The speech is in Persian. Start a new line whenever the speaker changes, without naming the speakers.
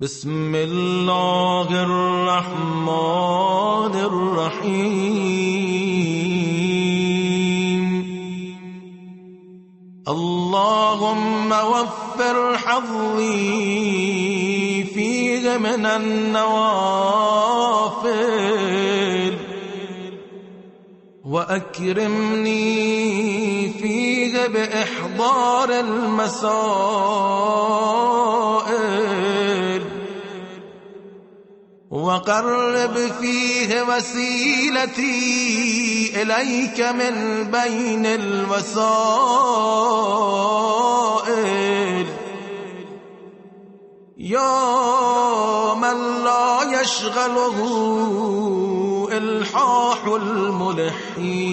بسم الله الرحمن الرحيم. اللهم وفر حظي فيه من النوافل وأكرمني فيه بإحضار المسائل وقرب فيه وسيلتي إليك من بين الوسائل يا من لا يشغله إلحاح الملحين.